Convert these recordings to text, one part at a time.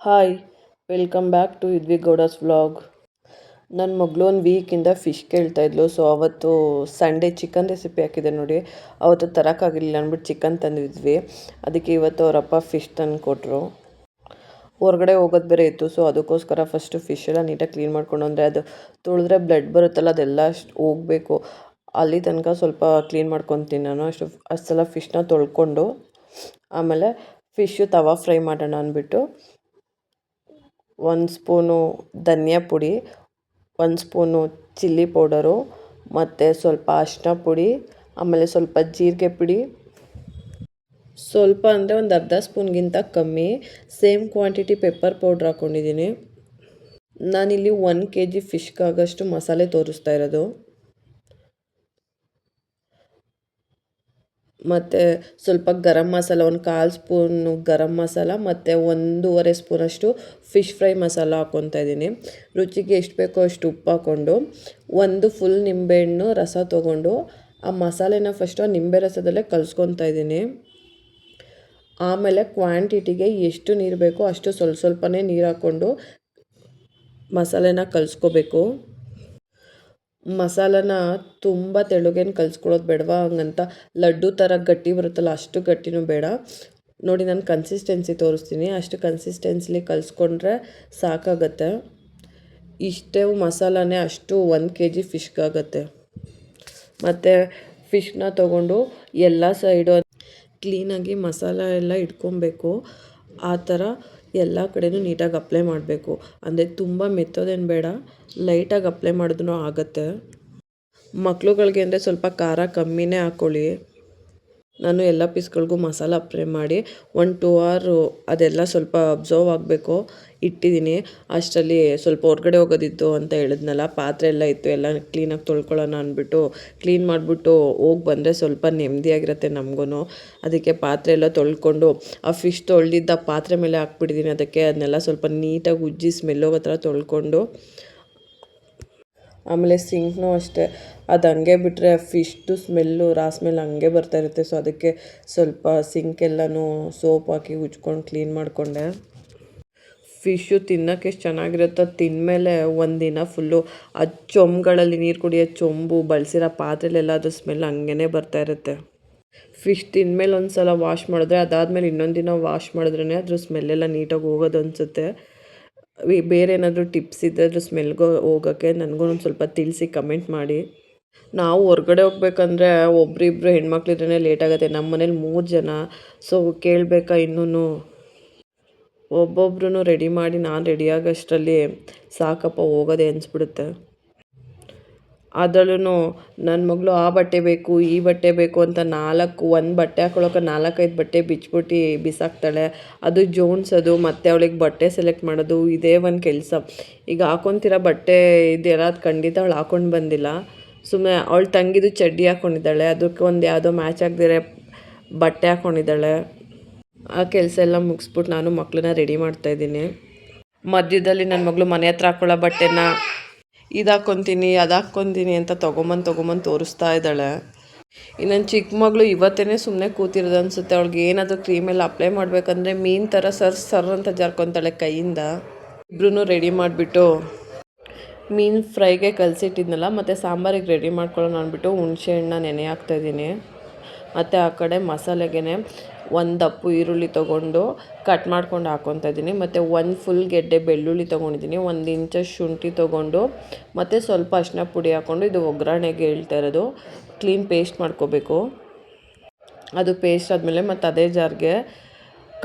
Hi, welcome back to ಇದ್ವಿ ಗೌಡಸ್ vlog. ನನ್ನ ಮಗಳು ಒಂದು ವೀಕಿಂದ ಫಿಶ್ ಕೇಳ್ತಾ ಇದ್ಲು. ಸೊ ಅವತ್ತು ಸಂಡೇ ಚಿಕನ್ ರೆಸಿಪಿ ಹಾಕಿದೆ ನೋಡಿ. ಅವತ್ತು ತರೋಕ್ಕಾಗಿರಲಿಲ್ಲ ಅಂದ್ಬಿಟ್ಟು ಚಿಕನ್ ತಂದಿದ್ವಿ. ಅದಕ್ಕೆ ಇವತ್ತು ಅವರಪ್ಪ ಫಿಶ್ ತಂದು ಕೊಟ್ಟರು. ಹೊರಗಡೆ ಹೋಗೋದು ಬೇರೆ ಇತ್ತು. ಸೊ ಅದಕ್ಕೋಸ್ಕರ ಫಸ್ಟು ಫಿಶ್ ಎಲ್ಲ ನೀಟಾಗಿ ಕ್ಲೀನ್ ಮಾಡ್ಕೊಂಡು, ಅಂದರೆ ಅದು ತೊಳೆದ್ರೆ ಬ್ಲಡ್ ಬರುತ್ತಲ್ಲ, ಅದೆಲ್ಲ ಅಷ್ಟು ಹೋಗಬೇಕು. ಅಲ್ಲಿ ತನಕ ಸ್ವಲ್ಪ ಕ್ಲೀನ್ ಮಾಡ್ಕೊತೀನಿ ನಾನು. ಅಷ್ಟು ಸಲ ಫಿಶ್ನ ತೊಳ್ಕೊಂಡು ಆಮೇಲೆ ಫಿಶ್ಶು ತವಾ ಫ್ರೈ ಮಾಡೋಣ ಅಂದ್ಬಿಟ್ಟು 1 ಸ್ಪೂನು ಧನಿಯಾ ಪುಡಿ, 1 ಸ್ಪೂನು ಚಿಲ್ಲಿ ಪೌಡರು, ಮತ್ತು ಸ್ವಲ್ಪ ಅರಿಶಿನ ಪುಡಿ, ಆಮೇಲೆ ಸ್ವಲ್ಪ ಜೀರಿಗೆ ಪುಡಿ, ಸ್ವಲ್ಪ ಅಂದರೆ ಒಂದು ಅರ್ಧ ಸ್ಪೂನ್ಗಿಂತ ಕಮ್ಮಿ, ಸೇಮ್ ಕ್ವಾಂಟಿಟಿ ಪೆಪ್ಪರ್ ಪೌಡ್ರ್ ಹಾಕ್ಕೊಂಡಿದ್ದೀನಿ. ನಾನಿಲ್ಲಿ 1 kg ಫಿಶ್ಗಾಗಷ್ಟು ಮಸಾಲೆ ತೋರಿಸ್ತಾ ಇರೋದು. ಮತ್ತು ಸ್ವಲ್ಪ ಗರಂ ಮಸಾಲ, ಒಂದು 1/4 ಸ್ಪೂನು ಗರಂ ಮಸಾಲ, ಮತ್ತು 1.5 ಸ್ಪೂನಷ್ಟು ಫಿಶ್ ಫ್ರೈ ಮಸಾಲ ಹಾಕ್ಕೊತಾ ಇದ್ದೀನಿ. ರುಚಿಗೆ ಎಷ್ಟು ಬೇಕೋ ಅಷ್ಟು ಉಪ್ಪು ಹಾಕ್ಕೊಂಡು, ಒಂದು ಫುಲ್ ನಿಂಬೆಹಣ್ಣು ರಸ ತೊಗೊಂಡು ಆ ಮಸಾಲೆನ ಫಸ್ಟು ಆ ನಿಂಬೆ ರಸದಲ್ಲೇ ಕಲಿಸ್ಕೊತಾ ಇದ್ದೀನಿ. ಆಮೇಲೆ ಕ್ವಾಂಟಿಟಿಗೆ ಎಷ್ಟು ನೀರು ಬೇಕೋ ಅಷ್ಟು ಸ್ವಲ್ಪನೇ ನೀರು ಹಾಕ್ಕೊಂಡು ಮಸಾಲೆನ ಕಲಿಸ್ಕೋಬೇಕು. ಮಸಾಲನ ತುಂಬ ತೆಳುಗೇನು ಕಲಿಸ್ಕೊಳ್ಳೋದು ಬೇಡವಾ, ಹಂಗಂತ ಲಡ್ಡು ಥರ ಗಟ್ಟಿ ಬರುತ್ತಲ್ಲ ಅಷ್ಟು ಗಟ್ಟಿನೂ ಬೇಡ. ನೋಡಿ, ನಾನು ಕನ್ಸಿಸ್ಟೆನ್ಸಿ ತೋರಿಸ್ತೀನಿ. ಅಷ್ಟು ಕನ್ಸಿಸ್ಟೆನ್ಸಿಲಿ ಕಲಿಸ್ಕೊಂಡ್ರೆ ಸಾಕಾಗತ್ತೆ. ಇಷ್ಟೇ ಮಸಾಲನೇ ಅಷ್ಟು 1 kg ಫಿಶ್ಗಾಗತ್ತೆ. ಮತ್ತು ಫಿಶ್ನ ತೊಗೊಂಡು ಎಲ್ಲ ಸೈಡು ಕ್ಲೀನಾಗಿ ಮಸಾಲ ಎಲ್ಲ ಇಟ್ಕೊಬೇಕು. ಆ ಥರ ಎಲ್ಲ ಕಡೆನೂ ನೀಟಾಗಿ ಅಪ್ಲೈ ಮಾಡಬೇಕು. ಅಂದರೆ ತುಂಬ ಮೆತ್ತೋದೇನು ಬೇಡ, ಲೈಟಾಗಿ ಅಪ್ಲೈ ಮಾಡಿದ್ರೂ ಆಗುತ್ತೆ. ಮಕ್ಳುಗಳಿಗೆ ಅಂದರೆ ಸ್ವಲ್ಪ ಖಾರ ಕಮ್ಮಿನೇ ಹಾಕ್ಕೊಳ್ಳಿ. ನಾನು ಎಲ್ಲ ಪೀಸ್ಗಳಿಗೂ ಮಸಾಲ ಅಪ್ಲೈ ಮಾಡಿ 1-2 hour ಅದೆಲ್ಲ ಸ್ವಲ್ಪ ಅಬ್ಸರ್ವ್ ಆಗಬೇಕು ಇಟ್ಟಿದ್ದೀನಿ. ಅಷ್ಟರಲ್ಲಿ ಸ್ವಲ್ಪ ಹೊರಗಡೆ ಹೋಗೋದಿತ್ತು ಅಂತ ಹೇಳಿದ್ನಲ್ಲ, ಪಾತ್ರೆ ಎಲ್ಲ ಇತ್ತು, ಎಲ್ಲ ಕ್ಲೀನಾಗಿ ತೊಳ್ಕೊಳ್ಳೋಣ ಅಂದ್ಬಿಟ್ಟು ಕ್ಲೀನ್ ಮಾಡಿಬಿಟ್ಟು ಹೋಗಿ ಬಂದರೆ ಸ್ವಲ್ಪ ನೆಮ್ಮದಿಯಾಗಿರುತ್ತೆ ನಮಗೂ. ಅದಕ್ಕೆ ಪಾತ್ರೆ ಎಲ್ಲ ತೊಳ್ಕೊಂಡು ಆ ಫಿಶ್ ತೊಳೆದಿದ್ದ ಪಾತ್ರೆ ಮೇಲೆ ಹಾಕ್ಬಿಟ್ಟಿದ್ದೀನಿ. ಅದನ್ನೆಲ್ಲ ಸ್ವಲ್ಪ ನೀಟಾಗಿ ಉಜ್ಜಿ ಸ್ಮೆಲ್ ಹೋಗೋ ಥರ ತೊಳ್ಕೊಂಡು, ಆಮೇಲೆ ಸಿಂಕ್ನೂ ಅಷ್ಟೇ, ಅದು ಹಂಗೆ ಬಿಟ್ಟರೆ ಫಿಶ್ದು ಸ್ಮೆಲ್ಲು ಸ್ಮೆಲ್ ಹಂಗೆ ಬರ್ತಾಯಿರುತ್ತೆ. ಸೊ ಅದಕ್ಕೆ ಸ್ವಲ್ಪ ಸಿಂಕೆಲ್ಲನೂ ಸೋಪ್ ಹಾಕಿ ಉಜ್ಕೊಂಡು ಕ್ಲೀನ್ ಮಾಡಿಕೊಂಡೆ. ಫಿಶ್ಶು ತಿನ್ನೋಕ್ಕೆ ಎಷ್ಟು ಚೆನ್ನಾಗಿರುತ್ತೋ, ತಿಂದಮೇಲೆ ಒಂದಿನ ಫುಲ್ಲು ಆ ಚೊಂಬುಗಳಲ್ಲಿ ನೀರು ಕುಡಿಯೋ ಚೊಂಬು ಬಳಸಿರೋ ಪಾತ್ರೆಲೆಲ್ಲ ಅದು ಸ್ಮೆಲ್ ಹಂಗೇ ಬರ್ತಾಯಿರುತ್ತೆ. ಫಿಶ್ ತಿಂದಮೇಲೆ ಒಂದು ಸಲ ವಾಶ್ ಮಾಡಿದ್ರೆ ಅದಾದಮೇಲೆ ಇನ್ನೊಂದು ದಿನ ವಾಶ್ ಮಾಡಿದ್ರೇ ಅದ್ರ ಸ್ಮೆಲ್ಲೆಲ್ಲ ನೀಟಾಗಿ ಹೋಗೋದು ಅನಿಸುತ್ತೆ. ಬೇರೆ ಏನಾದರೂ ಟಿಪ್ಸ್ ಇದ್ದರೆ ಅದ್ರ ಸ್ಮೆಲ್ಗೆ ಹೋಗೋಕ್ಕೆ ನನಗೂ ಒಂದು ಸ್ವಲ್ಪ ತಿಳಿಸಿ ಕಮೆಂಟ್ ಮಾಡಿ. ನಾವು ಹೊರ್ಗಡೆ ಹೋಗ್ಬೇಕಂದ್ರೆ ಒಬ್ರಿಬ್ರು ಹೆಣ್ಮಕ್ಳಿದ್ರೇ ಲೇಟ್ ಆಗುತ್ತೆ. ನಮ್ಮ ಮನೇಲಿ 3 ಜನ. ಸೊ ಕೇಳಬೇಕಾ ಇನ್ನೂ. ಒಬ್ಬೊಬ್ರು ರೆಡಿ ಮಾಡಿ ನಾನು ರೆಡಿ ಆಗೋಷ್ಟರಲ್ಲಿ ಸಾಕಪ್ಪ ಹೋಗೋದೇ ಅನಿಸ್ಬಿಡುತ್ತೆ. ಅದರಲ್ಲೂ ನನ್ನ ಮಗಳು ಆ ಬಟ್ಟೆ ಬೇಕು ಈ ಬಟ್ಟೆ ಬೇಕು ಅಂತ ಒಂದು ಬಟ್ಟೆ ಹಾಕ್ಕೊಳ್ಳೋಕೆ 4-5 ಬಟ್ಟೆ ಬಿಚ್ಬಿಟ್ಟು ಬಿಸಾಕ್ತಾಳೆ. ಅದು ಜೋಡಿಸೋದು ಮತ್ತು ಅವಳಿಗೆ ಬಟ್ಟೆ ಸೆಲೆಕ್ಟ್ ಮಾಡೋದು ಇದೇ ಒಂದು ಕೆಲಸ. ಈಗ ಹಾಕ್ಕೊತಿರೋ ಬಟ್ಟೆ ಇದೆಲ್ಲ ಖಂಡಿತ ಅವಳು ಹಾಕ್ಕೊಂಡು ಬಂದಿಲ್ಲ. ಸುಮ್ಮನೆ ಅವಳ ತಂಗಿದು ಚಡ್ಡಿ ಹಾಕ್ಕೊಂಡಿದ್ದಾಳೆ, ಅದಕ್ಕೆ ಒಂದು ಯಾವುದೋ ಮ್ಯಾಚ್ ಆಗದಿರೋ ಬಟ್ಟೆ ಹಾಕ್ಕೊಂಡಿದ್ದಾಳೆ. ಆ ಕೆಲಸ ಎಲ್ಲ ಮುಗಿಸ್ಬಿಟ್ಟು ನಾನು ಮಕ್ಕಳನ್ನ ರೆಡಿ ಮಾಡ್ತಾಯಿದ್ದೀನಿ. ಮಧ್ಯದಲ್ಲಿ ನನ್ನ ಮಗಳು ಮನೆ ಹತ್ರ ಹಾಕ್ಕೊಳ್ಳೋ ಬಟ್ಟೆನ ಇದು ಹಾಕ್ಕೊತೀನಿ ಅದು ಹಾಕ್ಕೊತೀನಿ ಅಂತ ತೊಗೊಂಬಂದು ತೋರಿಸ್ತಾ ಇದ್ದಾಳೆ. ಇನ್ನೊಂದು ಚಿಕ್ಕ ಮಗಳು ಇವತ್ತೇ ಸುಮ್ಮನೆ ಕೂತಿರೋದು ಅನಿಸುತ್ತೆ. ಅವಳಿಗೆ ಏನಾದರೂ ಕ್ರೀಮೆಲ್ಲ ಅಪ್ಲೈ ಮಾಡಬೇಕಂದ್ರೆ ಮೀನು ಥರ ಸರ್ ಅಂತ ಜಾರ್ಕೊತಾಳೆ ಕೈಯಿಂದ. ಇಬ್ರೂ ರೆಡಿ ಮಾಡಿಬಿಟ್ಟು ಮೀನು ಫ್ರೈಗೆ ಕಲಸಿಟ್ಟಿದ್ನಲ್ಲ, ಮತ್ತು ಸಾಂಬಾರಿಗೆ ರೆಡಿ ಮಾಡ್ಕೊಳ್ಳೋಣ ಅಂದ್ಬಿಟ್ಟು ಹುಣಸೆ ಹಣ್ಣನ್ನ ನೆನೆ ಹಾಕ್ತಾಯಿದ್ದೀನಿ. ಮತ್ತು ಆ ಕಡೆ ಮಸಾಲೆಗೆ 1 ದಪ್ಪು ಈರುಳ್ಳಿ ತೊಗೊಂಡು ಕಟ್ ಮಾಡ್ಕೊಂಡು ಹಾಕ್ಕೊತಾ ಇದ್ದೀನಿ. ಮತ್ತು 1 ಫುಲ್ ಗೆಡ್ಡೆ ಬೆಳ್ಳುಳ್ಳಿ ತೊಗೊಂಡಿದ್ದೀನಿ, 1 ಇಂಚಷ್ಟು ಶುಂಠಿ ತೊಗೊಂಡು, ಮತ್ತು ಸ್ವಲ್ಪ ಅರಿಶಿನ ಪುಡಿ ಹಾಕ್ಕೊಂಡು ಇದು ಒಗ್ಗರಣೆಗೆ ಹೇಳ್ತಾ ಇರೋದು. ಕ್ಲೀನ್ ಪೇಸ್ಟ್ ಮಾಡ್ಕೋಬೇಕು. ಅದು ಪೇಸ್ಟ್ ಆದಮೇಲೆ ಮತ್ತು ಅದೇ ಜಾರ್ಗೆ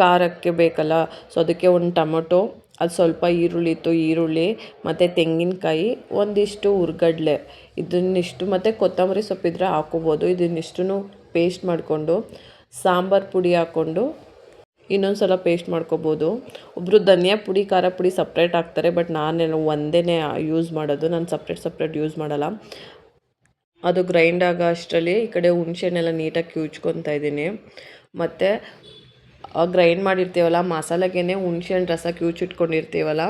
ಖಾರಕ್ಕೆ ಬೇಕಲ್ಲ, ಸೊ ಅದಕ್ಕೆ 1 ಟೊಮೊಟೊ, ಅದು ಸ್ವಲ್ಪ ಈರುಳ್ಳಿ ಮತ್ತು ತೆಂಗಿನಕಾಯಿ, ಒಂದಿಷ್ಟು ಹುರ್ಗಡ್ಲೆ, ಇದನ್ನಿಷ್ಟು ಮತ್ತು ಕೊತ್ತಂಬರಿ ಸೊಪ್ಪಿದ್ರೆ ಹಾಕ್ಕೋಬೋದು. ಇದನ್ನಿಷ್ಟು ಪೇಸ್ಟ್ ಮಾಡಿಕೊಂಡು ಸಾಂಬಾರು ಪುಡಿ ಹಾಕ್ಕೊಂಡು ಇನ್ನೊಂದು ಸಲ ಪೇಸ್ಟ್ ಮಾಡ್ಕೋಬೋದು. ಒಬ್ಬರು ಧನಿಯಾ ಪುಡಿ ಖಾರ ಪುಡಿ ಸಪ್ರೇಟ್ ಹಾಕ್ತಾರೆ, ಬಟ್ ನಾನೆಲ್ಲ ಒಂದೇ ಯೂಸ್ ಮಾಡೋದು. ನಾನು ಸಪ್ರೇಟ್ ಯೂಸ್ ಮಾಡಲ್ಲ. ಅದು ಗ್ರೈಂಡ್ ಆಗೋ ಅಷ್ಟರಲ್ಲಿ ಈ ಕಡೆ ಹುಣಸೆಹಣ್ಣೆಲ್ಲ ನೀಟಾಗಿ ಕಿವುಚ್ಕೊತಾ ಇದ್ದೀನಿ. ಮತ್ತು ಗ್ರೈಂಡ್ ಮಾಡಿರ್ತೀವಲ್ಲ ಮಸಾಲೆಗೆ ಹುಣಸೆಹಣ್ಣು ರಸ ಕಿವುಚಿಟ್ಕೊಂಡಿರ್ತೀವಲ್ಲ,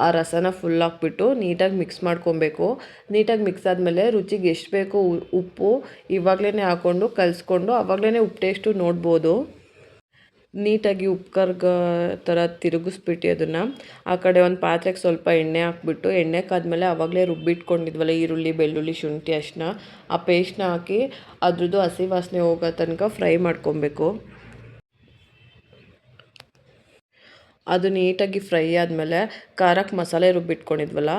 ಆ ರಸನ ಫುಲ್ ಹಾಕ್ಬಿಟ್ಟು ನೀಟಾಗಿ ಮಿಕ್ಸ್ ಮಾಡ್ಕೊಬೇಕು. ನೀಟಾಗಿ ಮಿಕ್ಸ್ ಆದಮೇಲೆ ರುಚಿಗೆ ಎಷ್ಟು ಬೇಕೋ ಉಪ್ಪು ಇವಾಗಲೇ ಹಾಕ್ಕೊಂಡು ಕಲಿಸ್ಕೊಂಡು ಆವಾಗಲೇ ಉಪ್ಪು ಟೇಸ್ಟು ನೋಡ್ಬೋದು. ನೀಟಾಗಿ ಉಪ್ಪು ಕರ್ಗ ಥರ ತಿರುಗಿಸ್ಬಿಟ್ಟು ಅದನ್ನು ಆ ಕಡೆ ಒಂದು ಪಾತ್ರೆಗೆ ಸ್ವಲ್ಪ ಎಣ್ಣೆ ಹಾಕ್ಬಿಟ್ಟು ಎಣ್ಣೆ ಕಾದ್ಮೇಲೆ ಆವಾಗಲೇ ರುಬ್ಬಿಟ್ಕೊಂಡಿದ್ವಲ್ಲ ಈರುಳ್ಳಿ ಬೆಳ್ಳುಳ್ಳಿ ಶುಂಠಿ ಅರಿಶಿನ ಆ ಪೇಸ್ಟ್ನ ಹಾಕಿ ಅದ್ರದ್ದು ಹಸಿ ವಾಸನೆ ಹೋಗೋ ತನಕ ಫ್ರೈ ಮಾಡ್ಕೊಬೇಕು. ಅದು ನೀಟಾಗಿ ಫ್ರೈ ಆದಮೇಲೆ ಖಾರಕ್ಕೆ ಮಸಾಲೆ ರುಬ್ಬಿಟ್ಕೊಂಡಿದ್ವಲ್ಲ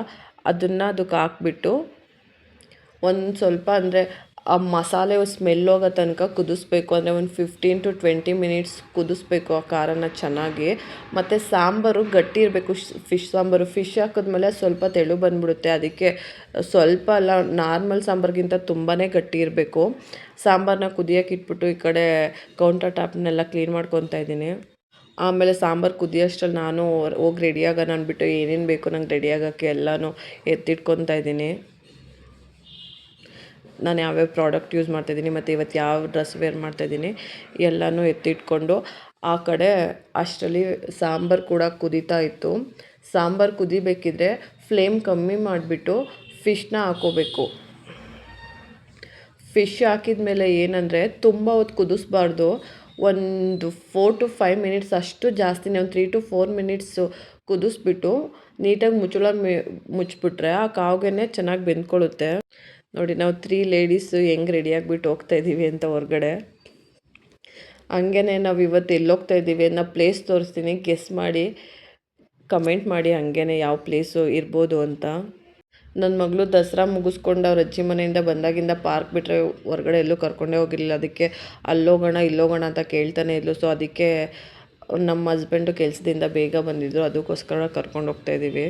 ಅದಕ್ಕೆ ಹಾಕ್ಬಿಟ್ಟು ಒಂದು ಸ್ವಲ್ಪ ಅಂದರೆ ಆ ಮಸಾಲೆ ಸ್ಮೆಲ್ ಹೋಗೋ ತನಕ ಕುದಿಸ್ಬೇಕು. ಅಂದರೆ ಒಂದು 15 to 20 ಮಿನಿಟ್ಸ್ ಕುದಿಸ್ಬೇಕು ಆ ಖಾರನ ಚೆನ್ನಾಗಿ. ಮತ್ತು ಸಾಂಬಾರು ಗಟ್ಟಿ ಇರಬೇಕು. ಫಿಶ್ ಸಾಂಬಾರು ಫಿಶ್ ಹಾಕಿದ್ಮೇಲೆ ಸ್ವಲ್ಪ ತೆಳು ಬಂದುಬಿಡುತ್ತೆ. ಅದಕ್ಕೆ ಸ್ವಲ್ಪ ಅಲ್ಲ, ನಾರ್ಮಲ್ ಸಾಂಬಾರಿಗಿಂತ ತುಂಬಾ ಗಟ್ಟಿ ಇರಬೇಕು. ಸಾಂಬಾರನ್ನ ಕುದಿಯೋಕೆ ಇಟ್ಬಿಟ್ಟು ಈ ಕಡೆ ಕೌಂಟರ್ ಟಾಪ್ನೆಲ್ಲ ಕ್ಲೀನ್ ಮಾಡ್ಕೊತಾ ಇದ್ದೀನಿ. ಆಮೇಲೆ ಸಾಂಬಾರು ಕುದಿಯೋಷ್ಟ್ರಲ್ಲಿ ನಾನು ಹೋಗಿ ರೆಡಿಯಾಗೋಣ ಅಂದ್ಬಿಟ್ಟು ಏನೇನು ಬೇಕು ನಂಗೆ ರೆಡಿಯಾಗೋಕ್ಕೆ ಎಲ್ಲನೂ ಎತ್ತಿಟ್ಕೊತಾ ಇದ್ದೀನಿ. ನಾನು ಯಾವ್ಯಾವ ಪ್ರಾಡಕ್ಟ್ ಯೂಸ್ ಮಾಡ್ತಾಯಿದ್ದೀನಿ ಮತ್ತು ಇವತ್ತು ಯಾವ ಡ್ರೆಸ್ ವೇರ್ ಮಾಡ್ತಾಯಿದ್ದೀನಿ ಎಲ್ಲನೂ ಎತ್ತಿಟ್ಕೊಂಡು ಆ ಕಡೆ ಅಷ್ಟರಲ್ಲಿ ಸಾಂಬಾರು ಕೂಡ ಕುದೀತಾ ಇತ್ತು. ಸಾಂಬಾರು ಕುದಿಬೇಕಿದ್ರೆ ಫ್ಲೇಮ್ ಕಮ್ಮಿ ಮಾಡಿಬಿಟ್ಟು ಫಿಶ್ನ ಹಾಕ್ಕೋಬೇಕು. ಫಿಶ್ ಹಾಕಿದ ಮೇಲೆ ಏನಂದರೆ ತುಂಬ ಹೊತ್ತು ಕುದಿಸ್ಬಾರ್ದು. ಒಂದು 4 to 5 ಮಿನಿಟ್ಸ್ ಅಷ್ಟು ಜಾಸ್ತಿನೇ, ಒಂದು 3 to 4 ಮಿನಿಟ್ಸು ಕುದಿಸ್ಬಿಟ್ಟು ನೀಟಾಗಿ ಮುಚ್ಚಿಬಿಟ್ರೆ ಆ ಕಾವಿಗೆ ಚೆನ್ನಾಗಿ ಬೆಂದ್ಕೊಳ್ಳುತ್ತೆ. ನೋಡಿ ನಾವು 3 ಲೇಡೀಸು ಹೆಂಗೆ ರೆಡಿಯಾಗಿಬಿಟ್ಟು ಹೋಗ್ತಾಯಿದ್ದೀವಿ ಅಂತ ಹೊರಗಡೆ. ಹಂಗೇ ನಾವು ಇವತ್ತು ಎಲ್ಲೋಗ್ತಾ ಇದ್ದೀವಿ ಅನ್ನೋ ಪ್ಲೇಸ್ ತೋರಿಸ್ತೀನಿ, ಗೆಸ್ ಮಾಡಿ ಕಮೆಂಟ್ ಮಾಡಿ ಹಂಗೇ ಯಾವ ಪ್ಲೇಸು ಇರ್ಬೋದು ಅಂತ. ನನ್ನ ಮಗಳು ದಸರಾ ಮುಗಿಸ್ಕೊಂಡು ಅವ್ರ ಅಜ್ಜಿ ಮನೆಯಿಂದ ಬಂದಾಗಿಂದ ಪಾರ್ಕ್ ಬಿಟ್ಟರೆ ಹೊರಗಡೆ ಎಲ್ಲೂ ಕರ್ಕೊಂಡೇ ಹೋಗಿರಲಿಲ್ಲ. ಅದಕ್ಕೆ ಅಲ್ಲೋಗೋಣ ಇಲ್ಲೋಗೋಣ ಅಂತ ಕೇಳ್ತಾನೆ ಇದ್ಲು. ಸೊ ಅದಕ್ಕೆ ನಮ್ಮ ಹಸ್ಬೆಂಡು ಕೆಲಸದಿಂದ ಬೇಗ ಬಂದಿದ್ದರು, ಅದಕ್ಕೋಸ್ಕರ ಕರ್ಕೊಂಡು ಹೋಗ್ತಾಯಿದ್ದೀವಿ.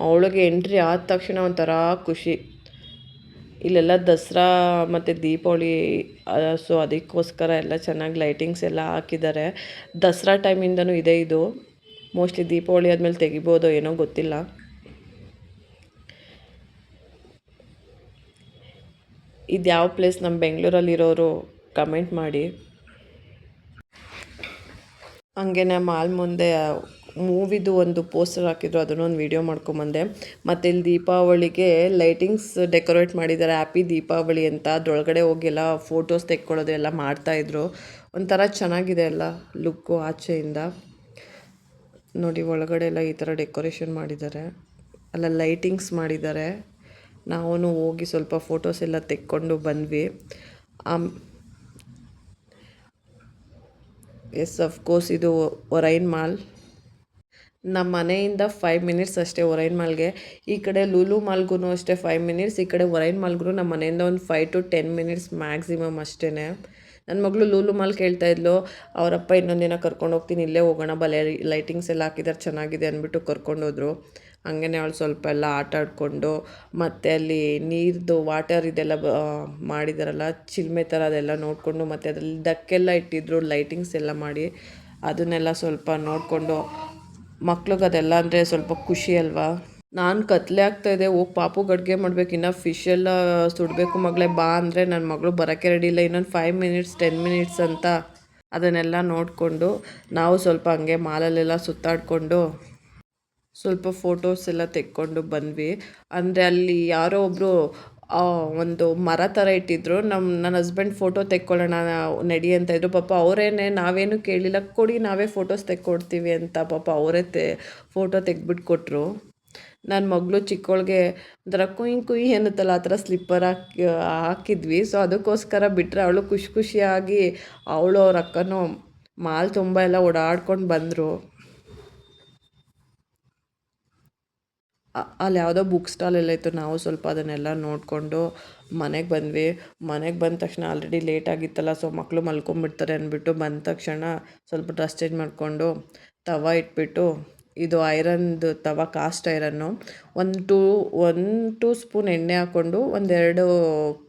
ಅವಳಿಗೆ ಎಂಟ್ರಿ ಆದ ತಕ್ಷಣ ಒಂಥರ ಖುಷಿ. ಇಲ್ಲೆಲ್ಲ ದಸರಾ ಮತ್ತು ದೀಪಾವಳಿ, ಸೊ ಅದಕ್ಕೋಸ್ಕರ ಎಲ್ಲ ಚೆನ್ನಾಗಿ ಲೈಟಿಂಗ್ಸ್ ಎಲ್ಲ ಹಾಕಿದ್ದಾರೆ. ದಸರಾ ಟೈಮಿಂದನೂ ಇದೆ ಇದು. ಮೋಸ್ಟ್ಲಿ ದೀಪಾವಳಿ ಆದಮೇಲೆ ತೆಗಿಬೋದೋ ಏನೋ ಗೊತ್ತಿಲ್ಲ. ಇದು ಯಾವ ಪ್ಲೇಸ್ ನಮ್ಮ ಬೆಂಗಳೂರಲ್ಲಿರೋರು ಕಮೆಂಟ್ ಮಾಡಿ. ಹಂಗೆ ಮಾಲ್ ಮುಂದೆ ಮೂವಿದು ಒಂದು ಪೋಸ್ಟರ್ ಹಾಕಿದ್ರು, ಅದನ್ನೊಂದು ವೀಡಿಯೋ ಮಾಡ್ಕೊಂಬಂದೆ. ಮತ್ತು ಇಲ್ಲಿ ದೀಪಾವಳಿಗೆ ಲೈಟಿಂಗ್ಸ್ ಡೆಕೋರೇಟ್ ಮಾಡಿದ್ದಾರೆ, ಹ್ಯಾಪಿ ದೀಪಾವಳಿ ಅಂತ. ಅದರೊಳಗಡೆ ಹೋಗಿ ಫೋಟೋಸ್ ತೆಕ್ಕೊಳ್ಳೋದು ಎಲ್ಲ ಮಾಡ್ತಾಯಿದ್ರು. ಒಂಥರ ಚೆನ್ನಾಗಿದೆ ಎಲ್ಲ ಲುಕ್ಕು ಆಚೆಯಿಂದ. ನೋಡಿ ಒಳಗಡೆ ಎಲ್ಲ ಈ ಥರ ಡೆಕೋರೇಷನ್ ಮಾಡಿದ್ದಾರೆ, ಅಲ್ಲ ಲೈಟಿಂಗ್ಸ್ ಮಾಡಿದ್ದಾರೆ. ನಾವು ಹೋಗಿ ಸ್ವಲ್ಪ ಫೋಟೋಸ್ ಎಲ್ಲ ತೆಕ್ಕೊಂಡು ಬಂದ್ವಿ. ಎಸ್ ಅಫ್ಕೋರ್ಸ್ ಇದು ಒರೈನ್ ಮಾಲ್. ನಮ್ಮ ಮನೆಯಿಂದ 5 ಮಿನಿಟ್ಸ್ ಅಷ್ಟೇ ಒರೈನ್ ಮಾಲ್ಗೆ. ಈ ಕಡೆ ಲೂಲು ಮಾಲ್ಗೂ ಅಷ್ಟೇ 5 ಮಿನಿಟ್ಸ್, ಈ ಕಡೆ ಒರೈನ್ ಮಾಲ್ಗೂ ನಮ್ಮ ಮನೆಯಿಂದ ಒಂದು 5 to 10 ಮಿನಿಟ್ಸ್ ಮ್ಯಾಕ್ಸಿಮಮ್ ಅಷ್ಟೇ. ನನ್ನ ಮಗಳು ಲೂಲು ಮಾಲ್ ಕೇಳ್ತಾಯಿದ್ಲು, ಅವರಪ್ಪ ಇನ್ನೊಂದಿನ ಕರ್ಕೊಂಡು ಹೋಗ್ತೀನಿ, ಇಲ್ಲೇ ಹೋಗೋಣ ಬಲೆ ಲೈಟಿಂಗ್ಸ್ ಎಲ್ಲ ಹಾಕಿದ್ದಾರೆ ಚೆನ್ನಾಗಿದೆ ಅಂದ್ಬಿಟ್ಟು ಕರ್ಕೊಂಡೋದ್ರು. ಹಂಗೇ ಅವಳು ಸ್ವಲ್ಪ ಎಲ್ಲ ಆಟ ಆಡಿಕೊಂಡು, ಮತ್ತು ಅಲ್ಲಿ ನೀರ್ದು ವಾಟರ್ ಇದೆಲ್ಲ ಮಾಡಿದಾರಲ್ಲ ಚಿಲ್ಮೆ ಥರ, ಅದೆಲ್ಲ ನೋಡಿಕೊಂಡು, ಮತ್ತು ಅದ್ರಲ್ಲಿ ಡಕ್ಕೆಲ್ಲ ಇಟ್ಟಿದ್ರು ಲೈಟಿಂಗ್ಸ್ ಎಲ್ಲ ಮಾಡಿ, ಅದನ್ನೆಲ್ಲ ಸ್ವಲ್ಪ ನೋಡಿಕೊಂಡು. ಮಕ್ಳಿಗೆ ಅದೆಲ್ಲ ಅಂದರೆ ಸ್ವಲ್ಪ ಖುಷಿ ಅಲ್ವಾ. ನಾನು ಕತ್ಲೆ ಆಗ್ತಾಯಿದೆ, ಹೋಗಿ ಪಾಪುಗೆ ಅಡುಗೆ ಮಾಡ್ಬೇಕು, ಇನ್ನು ಫಿಶ್ ಎಲ್ಲ ಸುಡಬೇಕು ಮಗಳೇ ಬಾ ಅಂದರೆ ನನ್ನ ಮಗಳು ಬರೋಕ್ಕೆ ರೆಡಿ ಇಲ್ಲ. ಇನ್ನೊಂದು 5 ಮಿನಿಟ್ಸ್ 10 ಮಿನಿಟ್ಸ್ ಅಂತ ಅದನ್ನೆಲ್ಲ ನೋಡಿಕೊಂಡು ನಾವು ಸ್ವಲ್ಪ ಹಂಗೆ ಮಾಲಲ್ಲೆಲ್ಲ ಸುತ್ತಾಡಿಕೊಂಡು ಸ್ವಲ್ಪ ಫೋಟೋಸ್ ಎಲ್ಲ ತೆಕ್ಕೊಂಡು ಬಂದ್ವಿ. ಅಂದರೆ ಅಲ್ಲಿ ಯಾರೋ ಒಬ್ಬರು ಒಂದು ಮರ ಥರ ಇಟ್ಟಿದ್ರು. ನನ್ನ ಹಸ್ಬೆಂಡ್ ಫೋಟೋ ತೆಕ್ಕೊಳ್ಳೋಣ ನಡಿ ಅಂತ ಇದ್ರು. ಪಾಪ ಅವರೇನೆ, ನಾವೇನು ಕೇಳಿಲ್ಲ, ಕೊಡಿ ನಾವೇ ಫೋಟೋಸ್ ತೆಕ್ಕೊಡ್ತೀವಿ ಅಂತ ಪಾಪ ಅವರೇ ಫೋಟೋ ತೆಗ್ಬಿಟ್ಟು ಕೊಟ್ಟರು. ನನ್ನ ಮಗಳು ಚಿಕ್ಕವಳಿಗೆ ಒಂಥರ ಕುಯ್ ಅನ್ನುತ್ತಲ್ಲ ಆ ಥರ ಸ್ಲಿಪ್ಪರ್ ಹಾಕಿದ್ವಿ. ಸೊ ಅದಕ್ಕೋಸ್ಕರ ಬಿಟ್ಟರೆ ಅವಳು ಖುಷಿಯಾಗಿ ಅವಳು ಅವ್ರ ಅಕ್ಕನೂ ಮಾಲ್ ತುಂಬ ಎಲ್ಲ ಓಡಾಡ್ಕೊಂಡು ಬಂದರು. ಅಲ್ಲಿ ಯಾವುದೋ ಬುಕ್ ಸ್ಟಾಲ್ ಎಲ್ಲ ಇತ್ತು. ನಾವು ಸ್ವಲ್ಪ ಅದನ್ನೆಲ್ಲ ನೋಡಿಕೊಂಡು ಮನೆಗೆ ಬಂದ್ವಿ. ಮನೆಗೆ ಬಂದ ತಕ್ಷಣ ಆಲ್ರೆಡಿ ಲೇಟ್ ಆಗಿತ್ತಲ್ಲ, ಸೊ ಮಕ್ಕಳು ಮಲ್ಕೊಂಬಿಡ್ತಾರೆ ಅಂದ್ಬಿಟ್ಟು ಬಂದ ತಕ್ಷಣ ಸ್ವಲ್ಪ ಡ್ರೆಸ್ ಚೇಂಜ್ ಮಾಡಿಕೊಂಡು ತವ ಇಟ್ಬಿಟ್ಟು, ಇದು ಐರನ್ದು ತವ, ಕಾಸ್ಟ್ ಐರನ್ನು, ಒಂದು 2 ಸ್ಪೂನ್ ಎಣ್ಣೆ ಹಾಕ್ಕೊಂಡು ಒಂದೆರಡು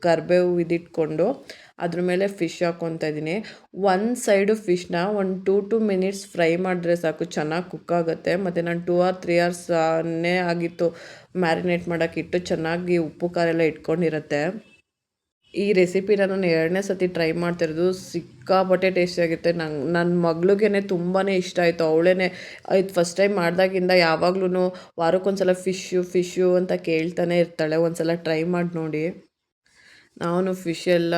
ಕರಿಬೇವು ಇದಿಟ್ಕೊಂಡು ಅದ್ರ ಮೇಲೆ ಫಿಶ್ ಹಾಕ್ಕೊತಾ ಇದ್ದೀನಿ. ಒಂದು ಸೈಡು ಫಿಶ್ನ ಒಂದು 2 ಮಿನಿಟ್ಸ್ ಫ್ರೈ ಮಾಡಿದ್ರೆ ಸಾಕು, ಚೆನ್ನಾಗಿ ಕುಕ್ ಆಗುತ್ತೆ. ಮತ್ತು ನಾನು 2 or 3 hours ಆಗಿತ್ತು ಮ್ಯಾರಿನೇಟ್ ಮಾಡೋಕ್ಕಿಟ್ಟು, ಚೆನ್ನಾಗಿ ಉಪ್ಪು ಖಾರ ಎಲ್ಲ ಇಟ್ಕೊಂಡಿರುತ್ತೆ. ಈ ರೆಸಿಪಿನ ನಾನು 2ನೇ ಸತಿ ಟ್ರೈ ಮಾಡ್ತಿರೋದು. ಸಿಕ್ಕಾಪಟ್ಟೆ ಟೇಸ್ಟಿಯಾಗಿರುತ್ತೆ. ನನ್ನ ಮಗಳಿಗೇ ತುಂಬಾ ಇಷ್ಟ ಆಯಿತು. ಅವಳೇ ಇದು ಫಸ್ಟ್ ಟೈಮ್ ಮಾಡಿದಾಗಿಂದ ಯಾವಾಗ್ಲೂ ವಾರಕ್ಕೊಂದ್ಸಲ ಫಿಶ್ಶು ಅಂತ ಕೇಳ್ತಾನೆ ಇರ್ತಾಳೆ. ಒಂದು ಸಲ ಟ್ರೈ ಮಾಡಿ ನೋಡಿ. ನಾನು ಫಿಶ್ ಎಲ್ಲ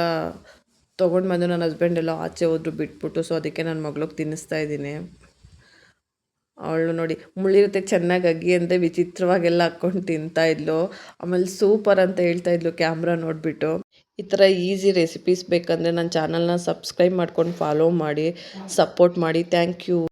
ತೊಗೊಂಡು ಬಂದು ನನ್ನ ಹಸ್ಬೆಂಡ್ ಎಲ್ಲ ಆಚೆ ಹೋದ್ರು ಬಿಟ್ಬಿಟ್ಟು. ಸೊ ಅದಕ್ಕೆ ನನ್ನ ಮಗಳಿಗೆ ತಿನ್ನಿಸ್ತಾ ಇದ್ದೀನಿ. ಅವಳು ನೋಡಿ ಮುಳ್ಳಿರುತ್ತೆ ಚೆನ್ನಾಗಿ ಅಗ್ಗಿ ಅಂತ ವಿಚಿತ್ರವಾಗೆಲ್ಲ ಹಾಕ್ಕೊಂಡು ತಿಂತಾ ಇದ್ಲು. ಆಮೇಲೆ ಸೂಪರ್ ಅಂತ ಹೇಳ್ತಾ ಇದ್ಲು ಕ್ಯಾಮ್ರಾ ನೋಡಿಬಿಟ್ಟು. ಈ ಥರ ಈಸಿ ರೆಸಿಪೀಸ್ ಬೇಕಂದರೆ ನನ್ನ ಚಾನಲ್ನ ಸಬ್ಸ್ಕ್ರೈಬ್ ಮಾಡ್ಕೊಂಡು ಫಾಲೋ ಮಾಡಿ, ಸಪೋರ್ಟ್ ಮಾಡಿ. Thank you.